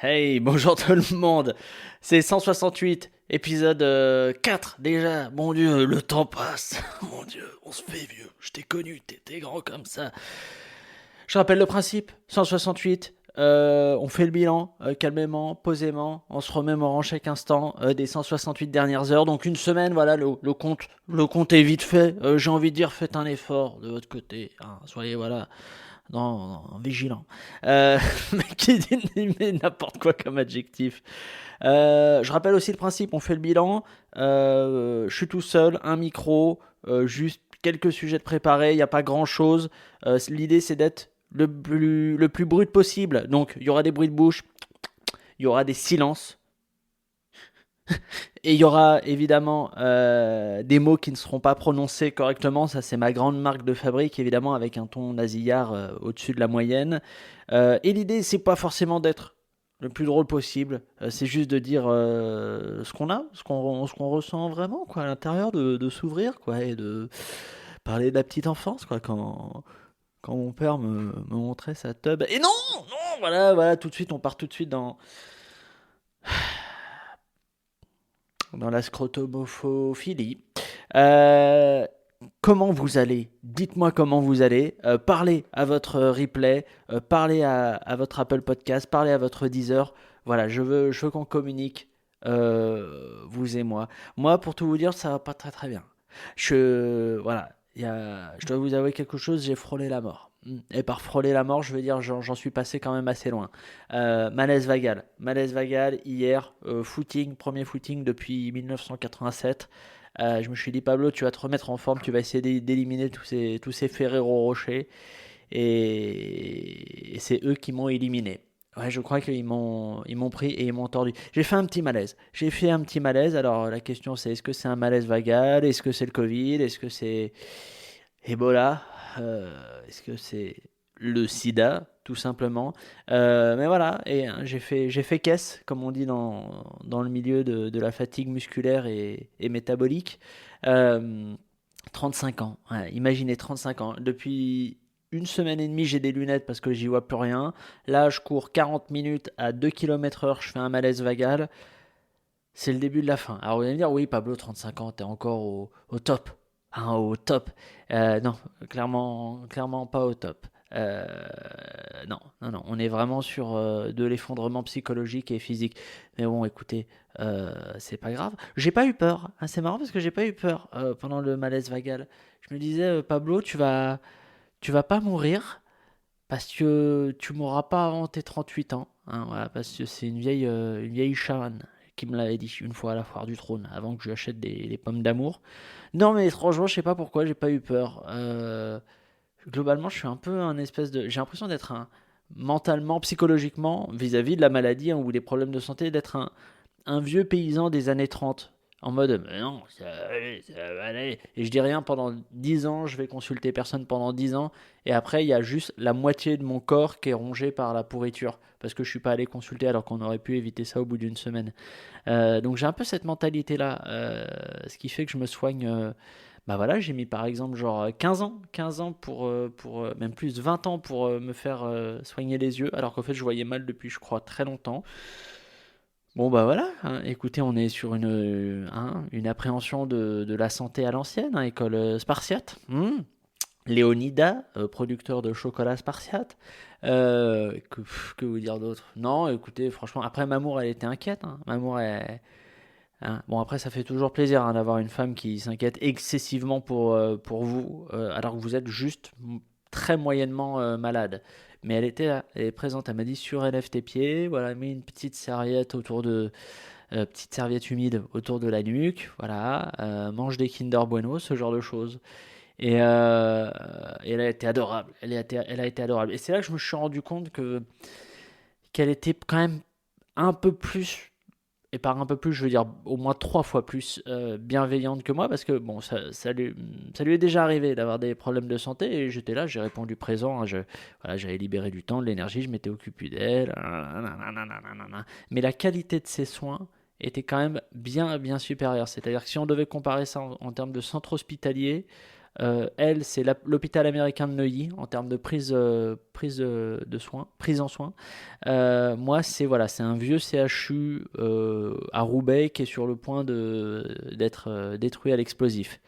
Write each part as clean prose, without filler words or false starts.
Hey, bonjour tout le monde. C'est 168, épisode 4 déjà. Mon Dieu, le temps passe. Mon Dieu, on se fait vieux. Je t'ai connu, t'étais grand comme ça. Je rappelle le principe, 168. On fait le bilan calmement, posément, en se remémorant chaque instant des 168 dernières heures. Donc une semaine, voilà, le compte est vite fait. J'ai envie de dire, faites un effort de votre côté, hein. Soyez voilà, non, vigilant. Mais qui dit mais n'importe quoi comme adjectif. Je rappelle aussi le principe, on fait le bilan. Je suis tout seul, un micro, juste quelques sujets de préparés, il n'y a pas grand chose. L'idée c'est d'être le plus brut possible. Donc il y aura des bruits de bouche, il y aura des silences, et il y aura évidemment des mots qui ne seront pas prononcés correctement. Ça c'est ma grande marque de fabrique, évidemment, avec un ton nasillard au-dessus de la moyenne. Et l'idée c'est pas forcément d'être le plus drôle possible, c'est juste de dire ce qu'on a, ce qu'on ressent vraiment quoi, à l'intérieur, de s'ouvrir quoi, et de parler de la petite enfance quoi, quand mon père me montrait sa tub. Et non, non, voilà, tout de suite, on part tout de suite dans la scrotomophilie. Euh, Comment vous allez? Dites-moi comment vous allez. Parlez à votre replay, parlez à votre Apple Podcast, parlez à votre Deezer. Voilà, je veux qu'on communique, vous et moi. Moi, pour tout vous dire, ça va pas très très bien. Voilà, je dois vous avouer quelque chose, j'ai frôlé la mort. Et par frôler la mort, je veux dire, j'en suis passé quand même assez loin. Malaise vagal hier, footing, premier footing depuis 1987. Je me suis dit, Pablo, tu vas te remettre en forme, tu vas essayer d'éliminer tous ces Ferrero Rocher. Et c'est eux qui m'ont éliminé. Ouais, je crois qu'ils m'ont pris et ils m'ont tordu. J'ai fait un petit malaise. J'ai fait un petit malaise. Alors la question c'est, est-ce que c'est un malaise vagal? Est-ce que c'est le Covid? Est-ce que c'est Ebola? Est-ce que c'est le sida, tout simplement? Mais voilà, et j'ai fait caisse, comme on dit dans le milieu de la fatigue musculaire et métabolique. Euh, 35 ans, ouais, imaginez 35 ans. Depuis une semaine et demie, j'ai des lunettes parce que j'y vois plus rien. Là, je cours 40 minutes à 2 km/h, je fais un malaise vagal. C'est le début de la fin. Alors vous allez me dire, oui, Pablo, 35 ans, t'es encore au top. Hein, au top. Non, clairement pas au top. Euh, non, non, non, on est vraiment sur de l'effondrement psychologique et physique. Mais bon, écoutez, c'est pas grave. J'ai pas eu peur, hein, c'est marrant parce que j'ai pas eu peur pendant le malaise vagal. Je me disais, Pablo, tu vas pas mourir parce que tu mourras pas avant tes 38 ans, hein, voilà, parce que c'est une vieille chamane qui me l'avait dit une fois à la foire du trône, avant que je lui achète des pommes d'amour. Non, mais franchement, je sais pas pourquoi, j'ai pas eu peur. Globalement, je suis un peu un espèce de. J'ai l'impression d'être mentalement, psychologiquement, vis-à-vis de la maladie, hein, ou des problèmes de santé, d'être un vieux paysan des années 30. En mode, mais non, ça va aller. Et je dis rien pendant 10 ans, je vais consulter personne pendant 10 ans. Et après, il y a juste la moitié de mon corps qui est rongé par la pourriture. Parce que je suis pas allé consulter alors qu'on aurait pu éviter ça au bout d'une semaine. Donc j'ai un peu cette mentalité-là. Ce qui fait que je me soigne. Bah voilà, j'ai mis par exemple genre 15 ans pour même plus 20 ans pour me faire soigner les yeux. Alors qu'en fait, je voyais mal depuis, je crois, très longtemps. Bon bah voilà, hein, écoutez, on est sur une appréhension de la santé à l'ancienne, hein, école spartiate. Léonida, producteur de chocolat spartiate. Que vous dire d'autre? Non, écoutez, franchement, après Mamour, elle était inquiète, hein. Mamour, bon, après, ça fait toujours plaisir, hein, d'avoir une femme qui s'inquiète excessivement pour vous, alors que vous êtes juste très moyennement malade. Mais elle était là, elle est présente. Elle m'a dit surélève tes pieds, voilà, mets une petite serviette humide autour de la nuque, voilà, mange des Kinder Bueno, ce genre de choses. Et elle a été adorable. Elle a été adorable. Et c'est là que je me suis rendu compte qu'elle était quand même un peu plus, et par un peu plus, je veux dire au moins 3 fois plus bienveillante que moi, parce que bon, ça lui est déjà arrivé d'avoir des problèmes de santé, et j'étais là, j'ai répondu présent, hein, voilà, j'avais libéré du temps, de l'énergie, je m'étais occupé d'elle, mais la qualité de ses soins était quand même bien, bien supérieure. C'est-à-dire que si on devait comparer ça en termes de centre hospitalier, Elle, c'est l'hôpital américain de Neuilly en termes de prise de soins, prise en soins. Moi, c'est un vieux CHU à Roubaix qui est sur le point d'être détruit à l'explosif.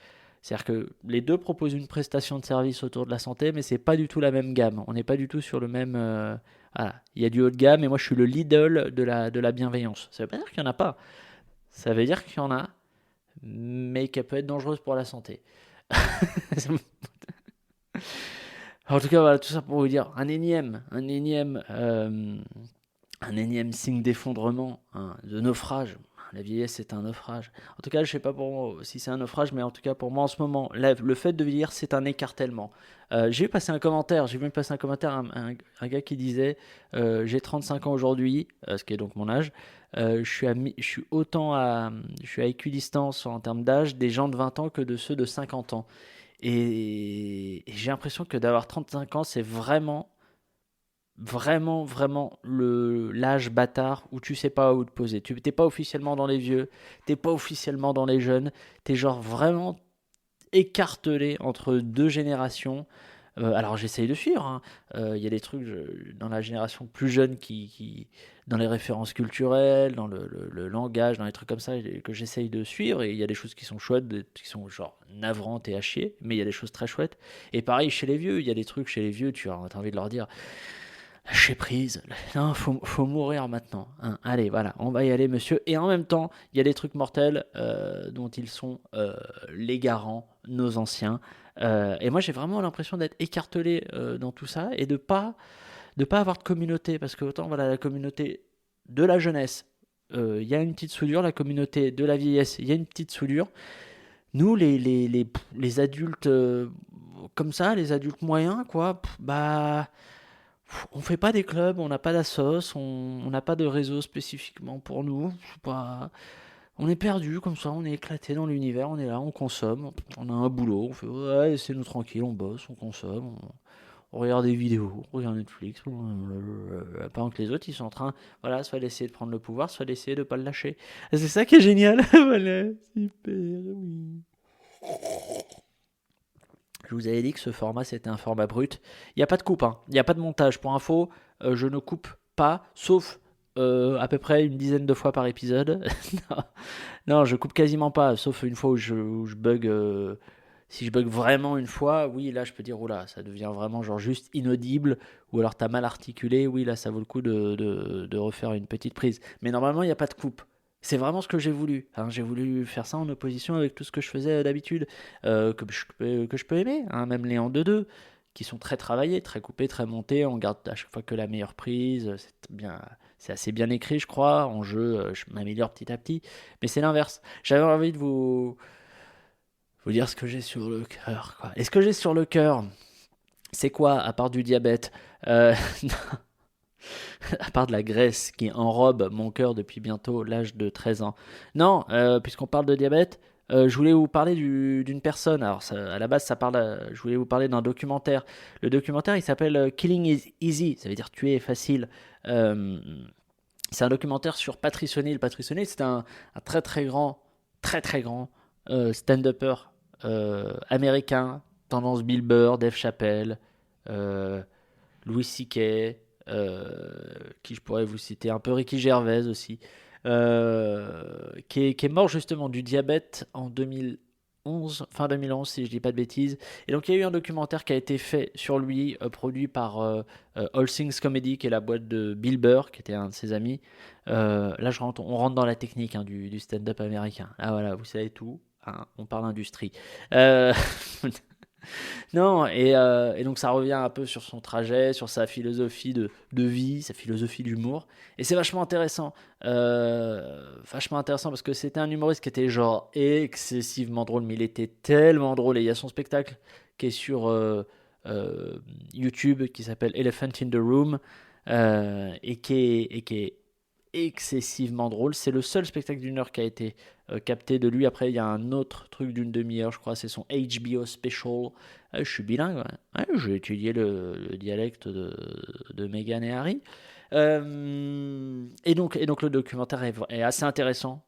C'est-à-dire que les deux proposent une prestation de service autour de la santé, mais c'est pas du tout la même gamme. On n'est pas du tout sur le même. Voilà. Il y a du haut de gamme, et moi je suis le Lidl de la bienveillance. Ça veut pas dire qu'il y en a pas. Ça veut dire qu'il y en a, mais qu'elle peut être dangereuse pour la santé. En tout cas, voilà, tout ça pour vous dire un énième signe d'effondrement, hein, de naufrage. La vieillesse, c'est un naufrage. En tout cas, je sais pas si c'est un naufrage, mais en tout cas, pour moi, en ce moment, le fait de vieillir, c'est un écartèlement. J'ai vu passer un commentaire, un gars qui disait j'ai 35 ans aujourd'hui, ce qui est donc mon âge. Je suis à équidistance en termes d'âge des gens de 20 ans que de ceux de 50 ans. Et j'ai l'impression que d'avoir 35 ans, c'est vraiment, vraiment, vraiment l'âge bâtard où tu sais pas où te poser. Tu t'es pas officiellement dans les vieux, t'es pas officiellement dans les jeunes, t'es genre vraiment écartelé entre deux générations. Alors j'essaye de suivre, hein. Il y a des trucs dans la génération plus jeune dans les références culturelles, dans le langage, dans les trucs comme ça que j'essaye de suivre. Et il y a des choses qui sont chouettes, qui sont genre navrantes et à chier, mais il y a des choses très chouettes. Et pareil chez les vieux, il y a des trucs chez les vieux, tu as envie de leur dire lâchez prise, non, faut mourir maintenant, hein. Allez, voilà, on va y aller, monsieur. Et en même temps, il y a des trucs mortels dont ils sont les garants, nos anciens. Et moi, j'ai vraiment l'impression d'être écartelé dans tout ça et de pas avoir de communauté. Parce que autant, voilà, la communauté de la jeunesse, il y a une petite soudure. La communauté de la vieillesse, il y a une petite soudure. Nous, les adultes comme ça, les adultes moyens, quoi, bah. On fait pas des clubs, on n'a pas d'assos, on n'a pas de réseau spécifiquement pour nous. On est perdu comme ça, on est éclaté dans l'univers, on est là, on consomme, on a un boulot, on fait ouais, laissez-nous tranquille, on bosse, on consomme, on regarde des vidéos, on regarde Netflix, pendant que les autres ils sont en train, voilà, soit d'essayer de prendre le pouvoir, soit d'essayer de pas le lâcher. Et c'est ça qui est génial, voilà, super, oui. Je vous avais dit que ce format, c'était un format brut. Il n'y a pas de coupe, hein. Il n'y a pas de montage. Pour info, je ne coupe pas, sauf à peu près une dizaine de fois par épisode. non, non, je coupe quasiment pas, sauf une fois où je bug. Si je bug vraiment une fois, oui, là, je peux dire, oula, ça devient vraiment genre juste inaudible, ou alors t'as mal articulé, oui, là, ça vaut le coup de refaire une petite prise. Mais normalement, il n'y a pas de coupe. C'est vraiment ce que j'ai voulu, hein. J'ai voulu faire ça en opposition avec tout ce que je faisais d'habitude, que je peux aimer, hein. Même les en 2-2, qui sont très travaillés, très coupés, très montés. On garde à chaque fois que la meilleure prise. C'est assez bien écrit, je crois. En jeu, je m'améliore petit à petit. Mais c'est l'inverse. J'avais envie de vous dire ce que j'ai sur le cœur, quoi. Et ce que j'ai sur le cœur, c'est quoi, à part du diabète? Euh, À part de la graisse qui enrobe mon cœur depuis bientôt l'âge de 13 ans. Non, puisqu'on parle de diabète, je voulais vous parler d'une personne. Alors, à la base, je voulais vous parler d'un documentaire. Le documentaire, il s'appelle Killing is Easy, ça veut dire tuer est facile. Euh, c'est un documentaire sur Patrice O'Neill. Patrice O'Neill, c'est un très très très grand stand-upper américain, tendance Bill Burr, Dave Chappelle, euh, Louis C.K., qui je pourrais vous citer, un peu Ricky Gervais aussi, qui est mort justement du diabète en 2011, fin 2011 si je dis pas de bêtises. Et donc il y a eu un documentaire qui a été fait sur lui, produit par All Things Comedy, qui est la boîte de Bill Burr, qui était un de ses amis. Là on rentre dans la technique, hein, du stand-up américain. Ah voilà, vous savez tout, hein, on parle industrie. Euh, Non, et donc ça revient un peu sur son trajet, sur sa philosophie de vie, sa philosophie d'humour. Et c'est vachement intéressant parce que c'était un humoriste qui était genre excessivement drôle, mais il était tellement drôle. Et il y a son spectacle qui est sur YouTube qui s'appelle Elephant in the Room, et qui est excessivement drôle. C'est le seul spectacle d'une heure qui a été capté de lui. Après, il y a un autre truc d'une demi-heure, je crois, c'est son HBO special. Je suis bilingue, ouais. Ouais, j'ai étudié le dialecte de Meghan et Harry. Et donc le documentaire est assez intéressant,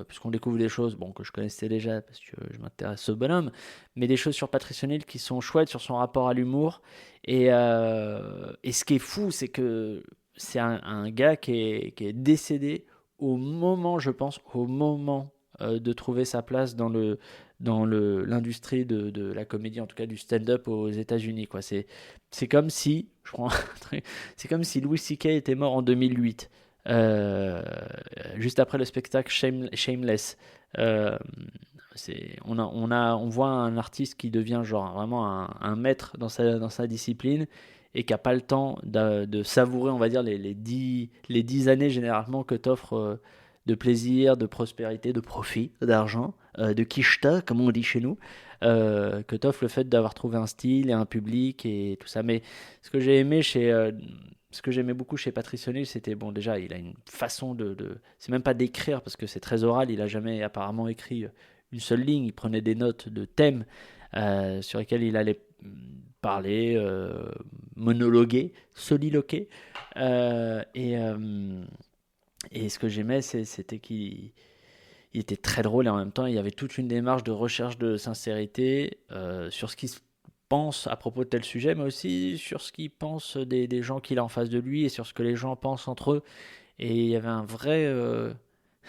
puisqu'on découvre des choses bon, que je connaissais déjà, parce que je m'intéresse au bonhomme, mais des choses sur Patrice O'Neill qui sont chouettes sur son rapport à l'humour. Et ce qui est fou, c'est que c'est un gars qui est décédé au moment, je pense, au moment de trouver sa place l'industrie de la comédie, en tout cas du stand-up aux États-Unis, quoi. C'est comme si, je prends un truc, c'est comme si Louis C.K. était mort en 2008, euh, juste après le spectacle Shameless. Euh, on voit un artiste qui devient genre vraiment un maître dans sa discipline et qui n'a pas le temps de savourer, on va dire, les dix années généralement que t'offre de plaisir, de prospérité, de profit, d'argent, de quicheta, comme on dit chez nous, que t'offre le fait d'avoir trouvé un style et un public et tout ça. Mais ce que j'ai aimé ce que j'aimais beaucoup chez Patrice O'Neill, c'était, bon, déjà, il a une façon c'est même pas d'écrire, parce que c'est très oral, il a jamais apparemment écrit une seule ligne, il prenait des notes de thèmes sur lesquels il allait parler, monologuer, soliloquer. Et ce que j'aimais, c'était qu'il était très drôle, et en même temps, il y avait toute une démarche de recherche de sincérité sur ce qui se pense à propos de tel sujet, mais aussi sur ce qu'il pense des gens qu'il a en face de lui et sur ce que les gens pensent entre eux. Et il y avait un vrai,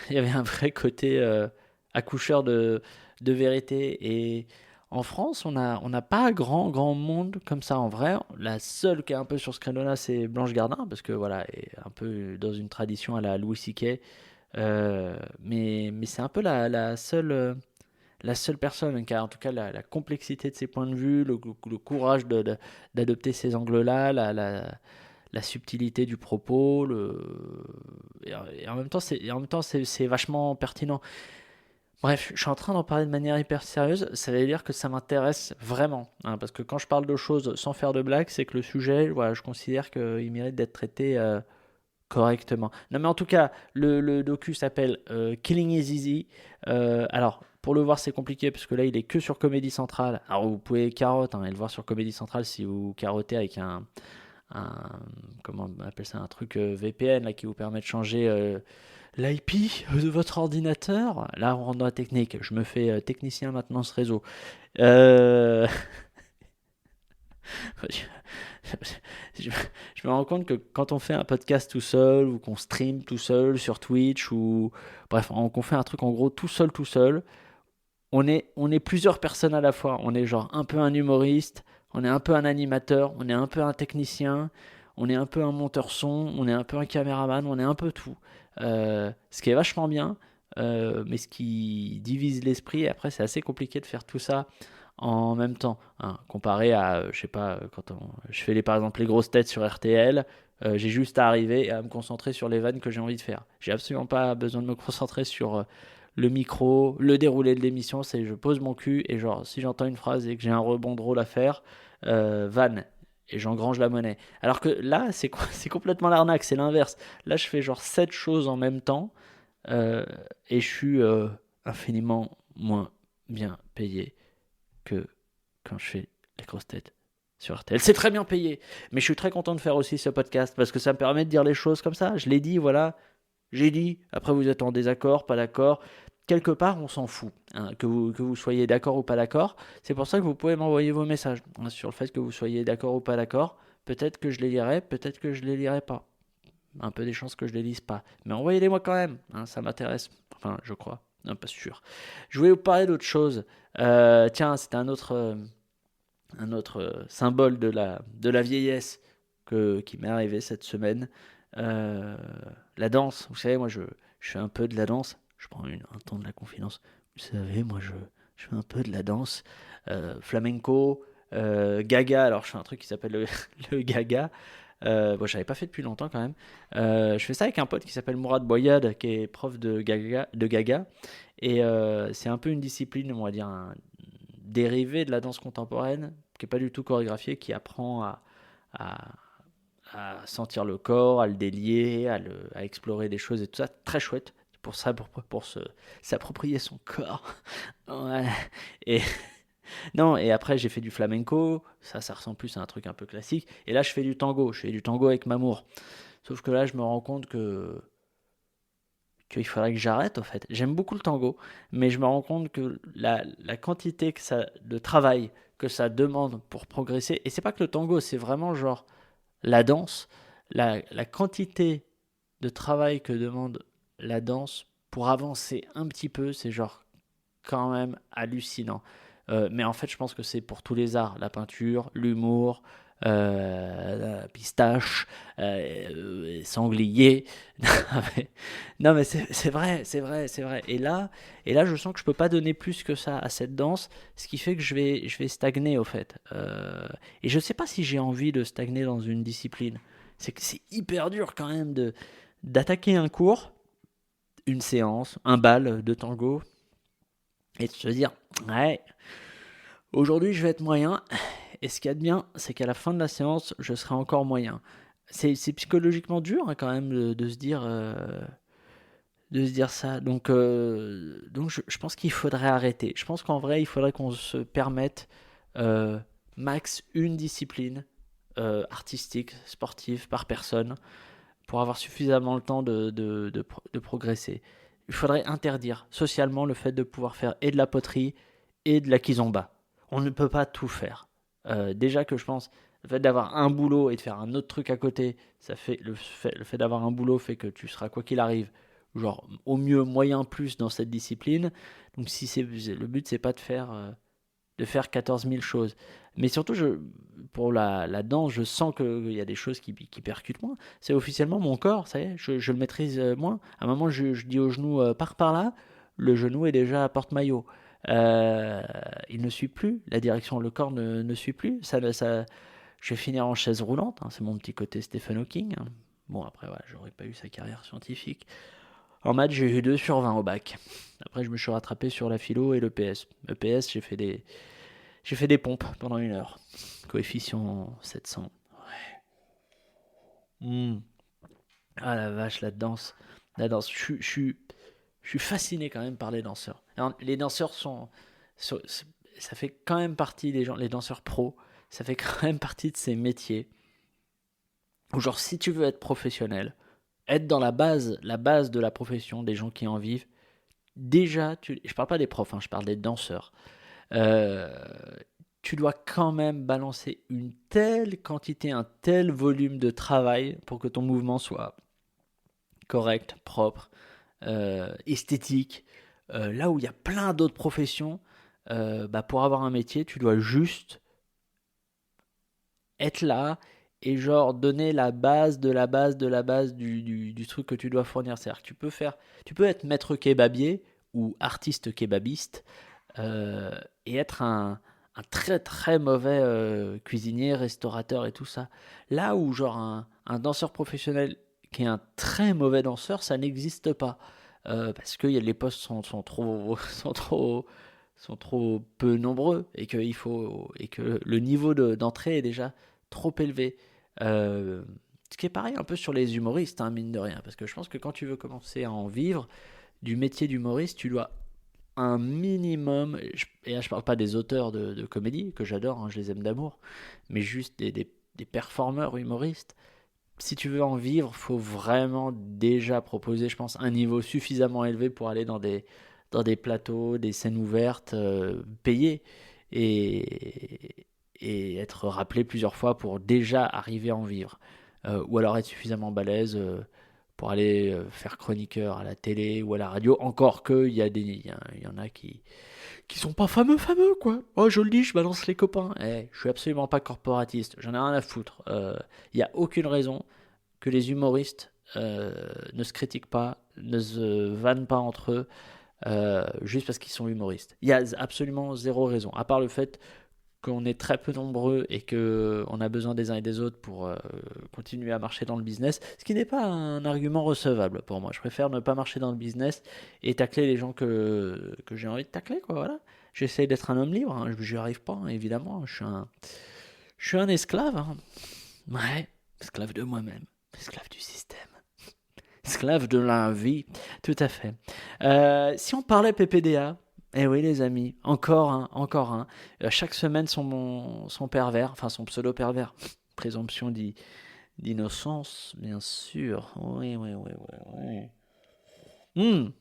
il y avait un vrai côté accoucheur de vérité. Et en France, on n'a pas grand monde comme ça en vrai. La seule qui est un peu sur ce créneau-là, c'est Blanche Gardin, parce que voilà, elle est un peu dans une tradition à la Louis C.K. Mais c'est un peu la seule personne qui a en tout cas la complexité de ses points de vue, le courage d'adopter ces angles-là, la subtilité du propos, et en même temps, c'est vachement pertinent. Bref, je suis en train d'en parler de manière hyper sérieuse, ça veut dire que ça m'intéresse vraiment, hein, parce que quand je parle de choses sans faire de blagues, c'est que le sujet, voilà, je considère qu'il mérite d'être traité correctement. Non, mais en tout cas, le docu s'appelle Killing is Easy. Alors, pour le voir, c'est compliqué parce que là, il est que sur Comédie Centrale. Alors, vous pouvez carotte et le voir sur Comédie Centrale si vous carottez avec un comment on appelle ça, un truc VPN là, qui vous permet de changer l'IP de votre ordinateur. Là, on rentre dans la technique. Je me fais technicien maintenance réseau. Euh, je, je me rends compte que quand on fait un podcast tout seul, ou qu'on stream tout seul sur Twitch, ou bref, qu'on fait un truc en gros tout seul, on est plusieurs personnes à la fois. On est genre un peu un humoriste, on est un peu un animateur, on est un peu un technicien, on est un peu un monteur son, on est un peu un caméraman, on est un peu tout. Ce qui est vachement bien, mais ce qui divise l'esprit. Et après, c'est assez compliqué de faire tout ça en même temps, hein, comparé à, je sais pas, je fais par exemple les grosses têtes sur RTL, j'ai juste à arriver et à me concentrer sur les vannes que j'ai envie de faire. J'ai absolument pas besoin de me concentrer sur le micro, le déroulé de l'émission, c'est je pose mon cul et genre si j'entends une phrase et que j'ai un rebond drôle à faire, vanne. Et j'engrange la monnaie. Alors que là, c'est complètement l'arnaque, c'est l'inverse. Là, je fais genre 7 choses en même temps euh, et je suis infiniment moins bien payé que quand je fais les grosses têtes sur RTL. C'est très bien payé, mais je suis très content de faire aussi ce podcast parce que ça me permet de dire les choses comme ça. Je l'ai dit, voilà, j'ai dit. Après, vous êtes en désaccord, pas d'accord. Quelque part, on s'en fout, hein, que vous soyez d'accord ou pas d'accord. C'est pour ça que vous pouvez m'envoyer vos messages hein, sur le fait que vous soyez d'accord ou pas d'accord. Peut-être que je les lirai, peut-être que je les lirai pas. Un peu des chances que je les lise pas. Mais envoyez-les moi quand même, hein, ça m'intéresse. Enfin, je crois. Non, pas sûr. Je voulais vous parler d'autre chose. Tiens, c'était un autre symbole de la vieillesse qui m'est arrivé cette semaine. Euh, la danse. Vous savez, moi, je fais un peu de la danse. Je prends un temps de la confidence. Vous savez, moi, je fais un peu de la danse. Flamenco, gaga. Alors, je fais un truc qui s'appelle le gaga. Bon, j'avais pas fait depuis longtemps quand même. Je fais ça avec un pote qui s'appelle Mourad Boyad, qui est prof de gaga. Et c'est un peu une discipline, on va dire, un dérivé de la danse contemporaine, qui est pas du tout chorégraphiée, qui apprend à, à sentir le corps, à le délier, à explorer des choses et tout ça. Très chouette. Pour ça, pour s'approprier son corps. Ouais. Et non, et après j'ai fait du flamenco, ça ressemble plus à un truc un peu classique. Et là je fais du tango avec Mamour. Sauf que là, je me rends compte qu'il faudrait que j'arrête, au fait. J'aime beaucoup le tango, mais je me rends compte que la quantité de travail que ça demande pour progresser, et c'est pas que le tango, c'est vraiment genre la danse, la quantité de travail que demande la danse pour avancer un petit peu, c'est genre quand même hallucinant. Mais en fait, je pense que c'est pour tous les arts, la peinture, l'humour, la pistache, sanglier. Non, mais c'est vrai, c'est vrai, c'est vrai. Et là, je sens que je peux pas donner plus que ça à cette danse, ce qui fait que je vais stagner au fait. Et je sais pas si j'ai envie de stagner dans une discipline. C'est que c'est hyper dur quand même d'attaquer un cours, une séance, un bal de tango, et de se dire, ouais, aujourd'hui je vais être moyen, et ce qu'il y a de bien, c'est qu'à la fin de la séance, je serai encore moyen. C'est psychologiquement dur hein, quand même de se dire ça. Donc je pense qu'il faudrait arrêter. Je pense qu'en vrai, il faudrait qu'on se permette max une discipline artistique, sportive par personne pour avoir suffisamment le temps de progresser. Il faudrait interdire socialement le fait de pouvoir faire et de la poterie et de la kizomba. On ne peut pas tout faire. Déjà que je pense, le fait d'avoir un boulot et de faire un autre truc à côté, ça fait le fait d'avoir un boulot fait que tu seras quoi qu'il arrive, genre au mieux moyen plus dans cette discipline. Donc si le but c'est pas de faire 14 000 choses. Mais surtout, pour la danse, je sens qu'il y a des choses qui percutent moins. C'est officiellement mon corps, ça y est, je le maîtrise moins. À un moment, je dis au genou, pars par là, le genou est déjà à porte-maillot. Il ne suit plus, la direction, le corps ne suit plus. Je vais finir en chaise roulante, hein, c'est mon petit côté Stephen Hawking. Hein. Bon, après, voilà, j'aurais pas eu sa carrière scientifique. En maths, j'ai eu 2 sur 20 au bac. Après, je me suis rattrapé sur la philo et le PS. Le PS, j'ai fait des pompes pendant 1 heure. Coefficient 700. Hmm. Ah la vache, la danse. La danse. Je suis fasciné quand même par les danseurs. Alors, les danseurs ça fait quand même partie des gens, les danseurs pros, ça fait quand même partie de ces métiers où genre si tu veux être professionnel, être dans la base de la profession, des gens qui en vivent, déjà, je parle pas des profs, hein, je parle des danseurs. Euh, Tu dois quand même balancer une telle quantité, un tel volume de travail pour que ton mouvement soit correct, propre, esthétique. Là où il y a plein d'autres professions, pour avoir un métier, tu dois juste être là et genre donner la base de la base de la base du truc que tu dois fournir. C'est-à-dire que tu peux être maître kebabier ou artiste kebabiste et être un très très mauvais cuisinier, restaurateur et tout ça. Là où genre un danseur professionnel qui est un très mauvais danseur, ça n'existe pas. Parce que les postes sont trop, sont trop peu nombreux et que le niveau d'entrée est déjà trop élevé. Euh, Ce qui est pareil un peu sur les humoristes, hein, mine de rien. Parce que je pense que quand tu veux commencer à en vivre du métier d'humoriste, tu dois un minimum, et là je parle pas des auteurs de comédie, que j'adore, hein, je les aime d'amour, mais juste des performeurs humoristes. Si tu veux en vivre, faut vraiment déjà proposer, je pense, un niveau suffisamment élevé pour aller dans des plateaux, des scènes ouvertes, payées, et être rappelé plusieurs fois pour déjà arriver à en vivre. Ou alors être suffisamment balèze pour aller faire chroniqueur à la télé ou à la radio. Encore que il y en a qui sont pas fameux quoi. Oh je le dis, je balance les copains. Je suis absolument pas corporatiste, j'en ai rien à foutre. Il y a aucune raison que les humoristes ne se critiquent pas, ne se vannent pas entre eux juste parce qu'ils sont humoristes. Il y a absolument zéro raison, à part le fait qu'on est très peu nombreux et qu'on a besoin des uns et des autres pour continuer à marcher dans le business, ce qui n'est pas un argument recevable pour moi. Je préfère ne pas marcher dans le business et tacler les gens que j'ai envie de tacler, quoi, voilà. J'essaie d'être un homme libre, hein. Je n'y arrive pas, hein, évidemment. Je suis un esclave, hein. Ouais, esclave de moi-même, esclave du système, esclave de la vie, tout à fait. Si on parlait PPDA, eh oui les amis, encore un, encore un. Chaque semaine son pervers, enfin son pseudo pervers, présomption D'innocence, bien sûr. Oui, oui, oui, oui, oui.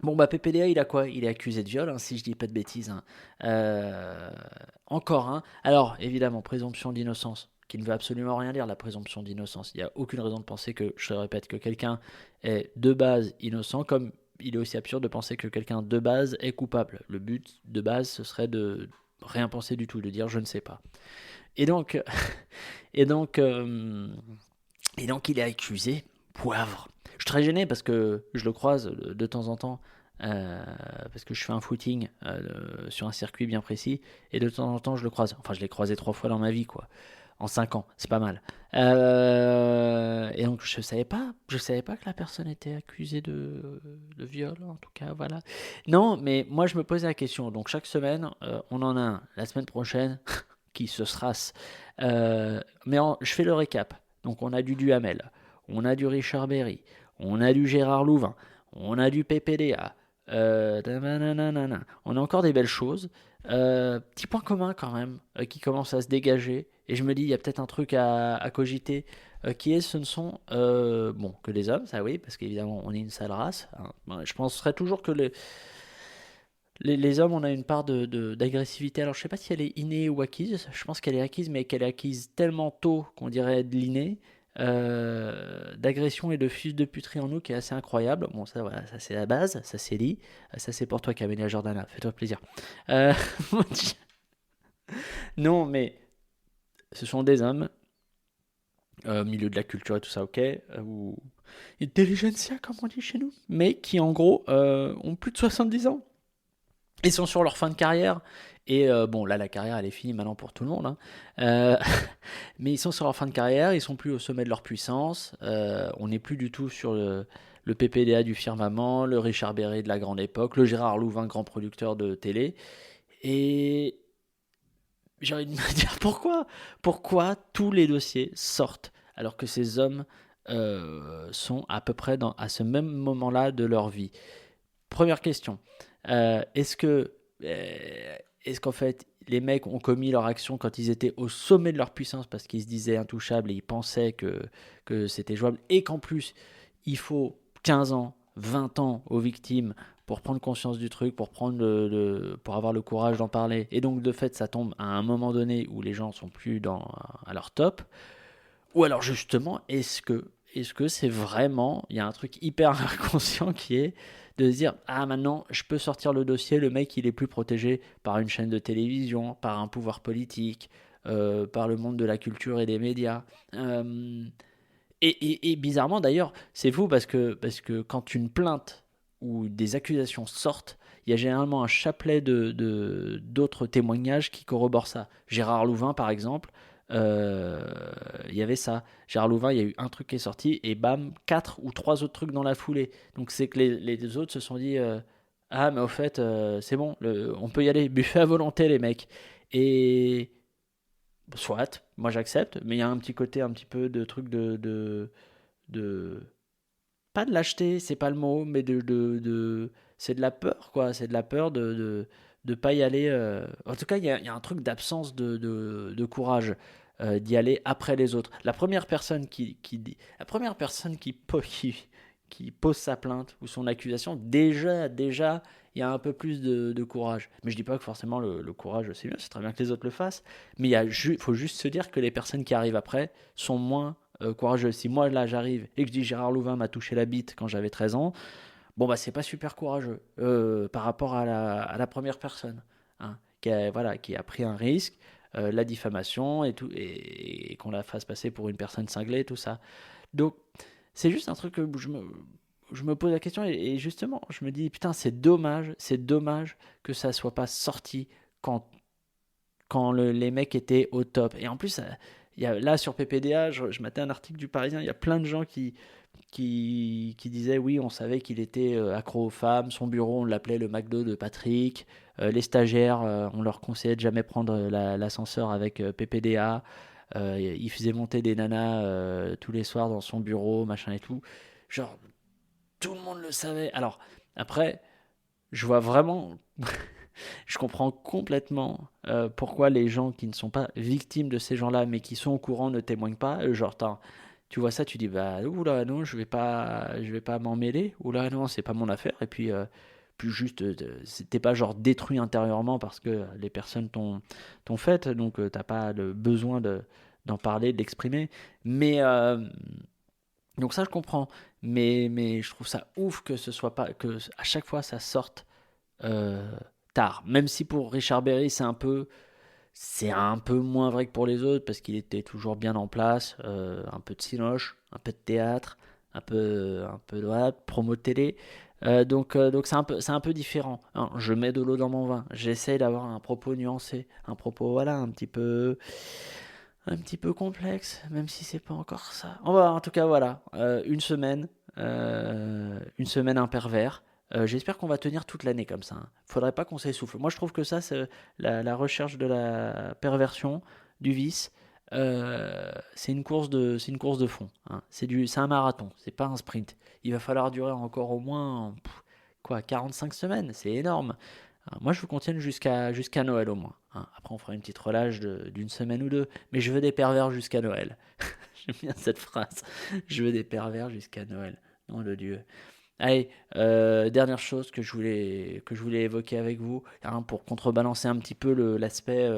Bon, bah, PPDA, il a quoi? Il est accusé de viol, hein, si je dis pas de bêtises, hein. Euh, Encore, hein. Alors, évidemment, présomption d'innocence, qui ne veut absolument rien dire, la présomption d'innocence. Il n'y a aucune raison de penser que, je le répète, que quelqu'un est de base innocent, comme il est aussi absurde de penser que quelqu'un de base est coupable. Le but de base, ce serait de rien penser du tout, de dire je ne sais pas. Et donc, et donc, euh, et donc il est accusé, poivre. Je suis très gêné parce que je le croise de temps en temps, parce que je fais un footing sur un circuit bien précis, et de temps en temps je le croise. Enfin, je l'ai croisé 3 fois dans ma vie, quoi. En 5 ans, c'est pas mal. Et donc je savais pas que la personne était accusée de viol, en tout cas, voilà. Non, mais moi je me posais la question. Donc chaque semaine, on en a un. La semaine prochaine, qui se serasse. Je fais le récap. Donc on a du Duhamel, on a du Richard Berry, on a du Gérard Louvain, on a du PPDA. On a encore des belles choses. Petit point commun quand même qui commence à se dégager. Et je me dis, il y a peut-être un truc à cogiter. Qui est, ce ne sont bon, que les hommes, ça oui, parce qu'évidemment on est une sale race, hein. Je penserais toujours que les hommes, on a une part d'agressivité. Alors, je sais pas si elle est innée ou acquise. Je pense qu'elle est acquise, mais qu'elle est acquise tellement tôt qu'on dirait de l'inné. D'agression et de fuse de puterie en nous qui est assez incroyable. Bon, ça, voilà, ça c'est la base, ça c'est dit. Ça c'est pour toi, Camélia Jordana. Fais-toi plaisir. Euh, non, mais ce sont des hommes, au milieu de la culture et tout ça, ok, ou intelligentsia, comme on dit chez nous, mais qui en gros ont plus de 70 ans. Ils sont sur leur fin de carrière. Et bon, là, la carrière, elle est finie maintenant pour tout le monde, hein. Euh, mais ils sont sur leur fin de carrière, ils sont plus au sommet de leur puissance. On n'est plus du tout sur le PPDA du firmament, le Richard Berré de la grande époque, le Gérard Louvain, grand producteur de télé. Et j'ai envie de me dire pourquoi? Pourquoi tous les dossiers sortent alors que ces hommes sont à peu près à ce même moment-là de leur vie? Première question. Euh, est-ce que, est-ce qu'en fait, les mecs ont commis leur action quand ils étaient au sommet de leur puissance parce qu'ils se disaient intouchables et ils pensaient que c'était jouable et qu'en plus, il faut 15 ans, 20 ans aux victimes pour prendre conscience du truc, pour, pour avoir le courage d'en parler. Et donc, de fait, ça tombe à un moment donné où les gens sont plus à leur top. Ou alors, justement, est-ce que c'est vraiment, il y a un truc hyper inconscient qui est de se dire, ah maintenant je peux sortir le dossier, le mec il est plus protégé par une chaîne de télévision, par un pouvoir politique, par le monde de la culture et des médias. Euh, et bizarrement d'ailleurs, c'est fou parce que quand une plainte ou des accusations sortent, il y a généralement un chapelet d'autres témoignages qui corroborent ça. Gérard Louvain par exemple, euh, il y avait ça. Gérard Louvain, il y a eu un truc qui est sorti et bam, 4 ou 3 autres trucs dans la foulée. Donc c'est que les autres se sont dit ah mais au fait c'est bon, on peut y aller, buffet à volonté les mecs. Et soit, moi j'accepte, mais il y a un petit côté un petit peu de truc de pas de lâcheté, c'est pas le mot, mais c'est de la peur, quoi. C'est de la peur de pas y aller. En tout cas, il y a un truc d'absence de courage d'y aller après les autres. La première personne qui pose sa plainte ou son accusation, déjà, il y a un peu plus de courage. Mais je dis pas que forcément le courage, c'est bien, c'est très bien que les autres le fassent, mais faut juste se dire que les personnes qui arrivent après sont moins courageux. Si moi là j'arrive et que je dis Gérard Louvain m'a touché la bite quand j'avais 13 ans, bon bah c'est pas super courageux par rapport à la première personne, hein, qui a pris un risque, la diffamation et tout, et qu'on la fasse passer pour une personne cinglée, tout ça. Donc c'est juste un truc que je me pose la question et justement je me dis putain c'est dommage que ça soit pas sorti quand les mecs étaient au top. Et en plus, là sur PPDA, je matais un article du Parisien, il y a plein de gens qui disaient oui, on savait qu'il était accro aux femmes, son bureau, on l'appelait le McDo de Patrick, les stagiaires, on leur conseillait de jamais prendre l'ascenseur avec PPDA, il faisait monter des nanas tous les soirs dans son bureau, machin et tout. Genre, tout le monde le savait. Alors, après, je vois vraiment Je comprends complètement pourquoi les gens qui ne sont pas victimes de ces gens-là, mais qui sont au courant, ne témoignent pas. Genre, tu vois ça, tu dis, bah, oula, non, je vais pas m'en mêler. Oula, non, c'est pas mon affaire. Et puis juste, t'es pas genre détruit intérieurement parce que les personnes t'ont fait, donc t'as pas le besoin d'en parler, de l'exprimer. Mais donc ça, je comprends. Mais je trouve ça ouf que ce soit pas, que à chaque fois ça sorte euh, tard. Même si pour Richard Berry, c'est un peu moins vrai que pour les autres parce qu'il était toujours bien en place. Un peu de cinoche, un peu de théâtre, un peu de voilà, promo de télé. Donc c'est un peu différent. Hein, je mets de l'eau dans mon vin. J'essaie d'avoir un propos nuancé, un propos voilà un petit peu complexe, même si c'est pas encore ça. En tout cas voilà, une semaine un pervers. J'espère qu'on va tenir toute l'année comme ça. Hein. Faudrait pas qu'on s'essouffle. Moi, je trouve que ça, c'est la recherche de la perversion, du vice. C'est une course de fond. Hein. C'est un marathon. C'est pas un sprint. Il va falloir durer encore au moins, 45 semaines. C'est énorme. Moi, je veux qu'on tienne jusqu'à Noël au moins. Hein. Après, on fera une petite relâche d'une semaine ou deux. Mais je veux des pervers jusqu'à Noël. J'aime bien cette phrase. Je veux des pervers jusqu'à Noël. Nom de Dieu. Allez, dernière chose que je voulais évoquer avec vous, hein, pour contrebalancer un petit peu l'aspect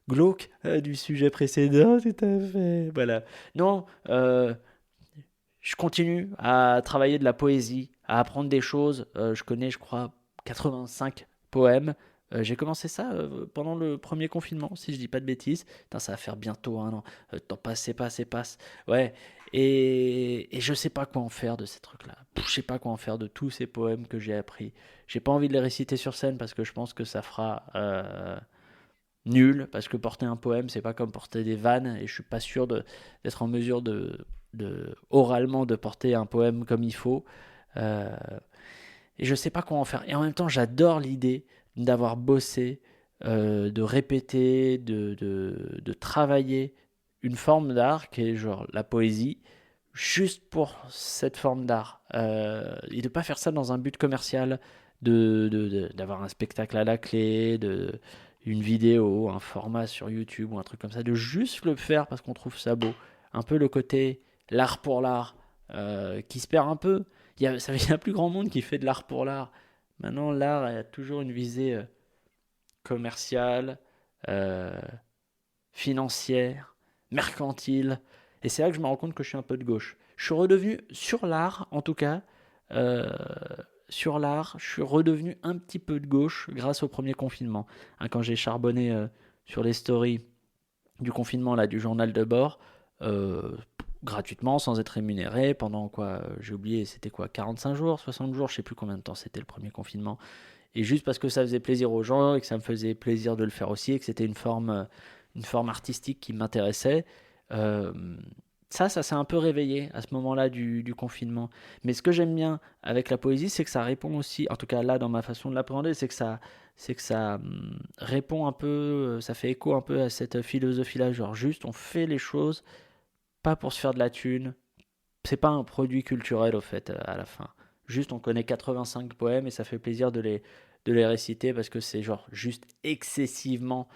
glauque du sujet précédent, tout à fait. Voilà. Non, je continue à travailler de la poésie, à apprendre des choses. Je connais, je crois, 85 poèmes. J'ai commencé ça pendant le premier confinement, si je dis pas de bêtises. Putain, ça va faire bientôt un an. Temps passe, c'est passe, c'est passe. Ouais. Et je sais pas quoi en faire de ces trucs-là. Je sais pas quoi en faire de tous ces poèmes que j'ai appris. J'ai pas envie de les réciter sur scène parce que je pense que ça fera nul. Parce que porter un poème, c'est pas comme porter des vannes. Et je suis pas sûr d'être en mesure oralement de porter un poème comme il faut. Euh, et je sais pas quoi en faire. Et en même temps, j'adore l'idée d'avoir bossé, de répéter, de travailler une forme d'art qui est genre la poésie, juste pour cette forme d'art. Et de pas faire ça dans un but commercial, d'avoir un spectacle à la clé, une vidéo, un format sur YouTube ou un truc comme ça, de juste le faire parce qu'on trouve ça beau. Un peu le côté l'art pour l'art qui se perd un peu. Il y a plus grand monde qui fait de l'art pour l'art. Maintenant, l'art a toujours une visée commerciale, euh, financière, mercantile. Et c'est là que je me rends compte que je suis un peu de gauche. Je suis redevenu, sur l'art en tout cas, euh, sur l'art, je suis redevenu un petit peu de gauche grâce au premier confinement. Hein, quand j'ai charbonné sur les stories du confinement, là, du journal de bord, euh, gratuitement, sans être rémunéré, pendant quoi, j'ai oublié, c'était quoi, 45 jours, 60 jours, je sais plus combien de temps c'était le premier confinement. Et juste parce que ça faisait plaisir aux gens et que ça me faisait plaisir de le faire aussi et que c'était une forme artistique qui m'intéressait. euh, Ça s'est un peu réveillé à ce moment-là du confinement. Mais ce que j'aime bien avec la poésie, c'est que ça répond aussi, en tout cas là dans ma façon de l'appréhender, c'est que ça répond un peu, ça fait écho un peu à cette philosophie-là, genre juste on fait les choses pas pour se faire de la thune, c'est pas un produit culturel au fait à la fin. Juste on connaît 85 poèmes et ça fait plaisir de les réciter parce que c'est genre juste excessivement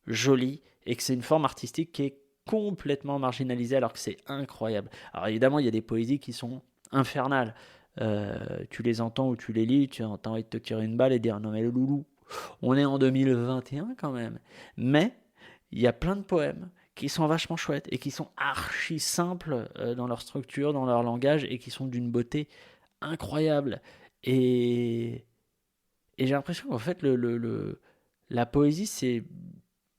joli et que c'est une forme artistique qui est complètement marginalisée alors que c'est incroyable. Alors évidemment il y a des poésies qui sont infernales. Tu les entends ou tu les lis, tu as envie de te tirer une balle et dire non mais le loulou, on est en 2021 quand même. Mais il y a plein de poèmes qui sont vachement chouettes et qui sont archi simples dans leur structure, dans leur langage et qui sont d'une beauté incroyable. Et, et j'ai l'impression qu'en fait, la poésie, c'est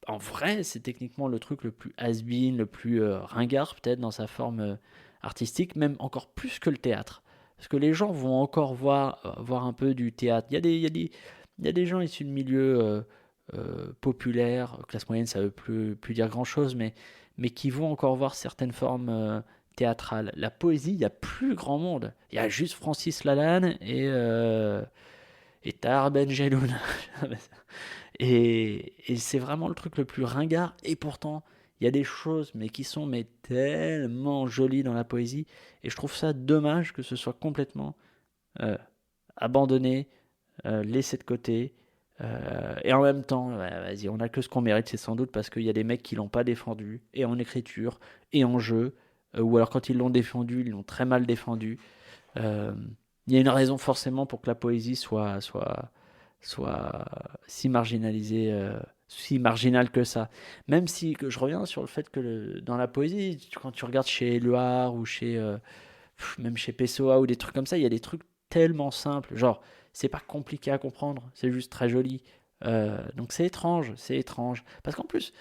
en vrai, c'est techniquement le truc le plus has-been, le plus ringard peut-être dans sa forme artistique, même encore plus que le théâtre. Parce que les gens vont encore voir un peu du théâtre. Il y a des gens issus de milieux populaires, classe moyenne, ça veut plus dire grand-chose, mais qui vont encore voir certaines formes théâtrales. La poésie, il y a plus grand monde. Il y a juste Francis Lalanne et Tahar Ben Jelloun. Et c'est vraiment le truc le plus ringard. Et pourtant, il y a des choses, mais qui sont mais tellement jolies dans la poésie. Et je trouve ça dommage que ce soit complètement euh, abandonné, laissé de côté. Et en même temps, ouais, vas-y, on a que ce qu'on mérite, c'est sans doute parce qu'il y a des mecs qui l'ont pas défendu, et en écriture, et en jeu, ou alors quand ils l'ont défendu, ils l'ont très mal défendu. Euh, Il y a une raison forcément pour que la poésie soit si marginalisée, si marginale que ça. Même si que je reviens sur le fait que dans la poésie, quand tu regardes chez Éluard ou même chez Pessoa ou des trucs comme ça, il y a des trucs tellement simples. Genre, c'est pas compliqué à comprendre, c'est juste très joli. Donc c'est étrange, c'est étrange. Parce qu'en plus,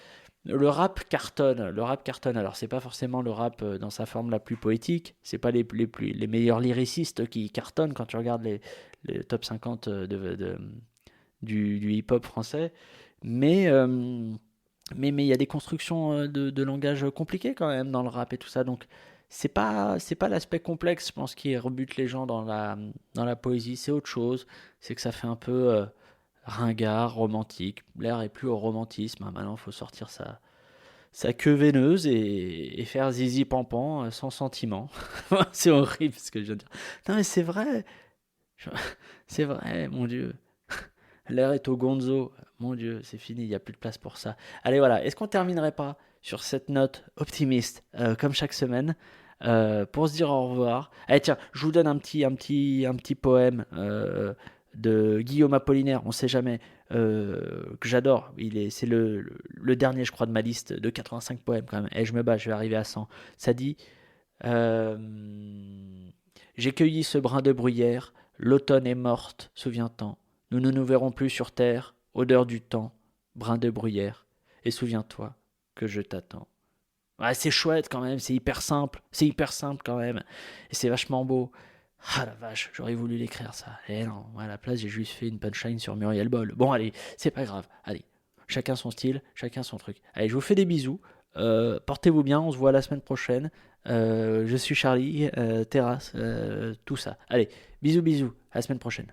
le rap cartonne, le rap cartonne. Alors c'est pas forcément le rap dans sa forme la plus poétique, c'est pas les meilleurs lyricistes qui cartonnent quand tu regardes les top 50 du hip-hop français, mais mais il y a des constructions de langage compliquées quand même dans le rap et tout ça, donc c'est pas l'aspect complexe, je pense, qui rebute les gens dans la poésie, c'est autre chose, c'est que ça fait un peu ringard, romantique, l'air est plus au romantisme, hein. Maintenant il faut sortir sa queue veineuse et faire zizi pampan sans sentiment. C'est horrible ce que je viens de dire. Non mais c'est vrai, Je- c'est vrai, mon Dieu. L'air est au gonzo. Mon Dieu, c'est fini, il n'y a plus de place pour ça. Allez, voilà. Est-ce qu'on terminerait pas sur cette note optimiste, comme chaque semaine, pour se dire au revoir? Allez, tiens, je vous donne un petit poème de Guillaume Apollinaire, on sait jamais, que j'adore. C'est le dernier, je crois, de ma liste de 85 poèmes quand même. Et je me bats, je vais arriver à 100. Ça dit euh, J'ai cueilli ce brin de bruyère, l'automne est morte, souviens-t'en. Nous ne nous verrons plus sur terre, odeur du temps, brin de bruyère. Et souviens-toi que je t'attends. Ouais, c'est chouette quand même, c'est hyper simple quand même. Et c'est vachement beau. Ah la vache, j'aurais voulu l'écrire ça. Et non, à la place, j'ai juste fait une punchline sur Muriel Boll. Bon, allez, c'est pas grave. Allez, chacun son style, chacun son truc. Allez, je vous fais des bisous. Portez-vous bien, on se voit la semaine prochaine. Je suis Charlie, terrasse, tout ça. Allez, bisous, bisous, à la semaine prochaine.